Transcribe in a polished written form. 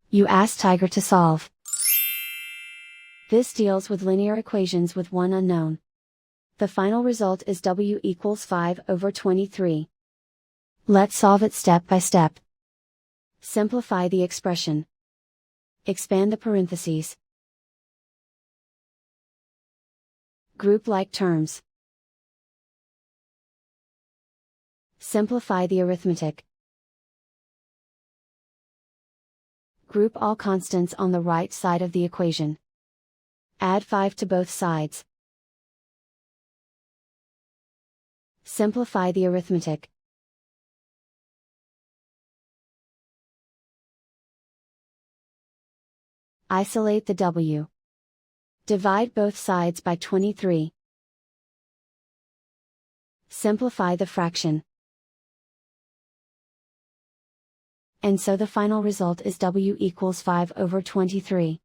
You ask Tiger to solve. This deals with linear equations with one unknown. The final result is W equals 5/23. Let's solve it step by step. Simplify the expression. Expand the parentheses. Group like terms. Simplify the arithmetic. Group all constants on the right side of the equation. Add 5 to both sides. Simplify the arithmetic. Isolate the W. Divide both sides by 23. Simplify the fraction. And so the final result is W equals 5/23.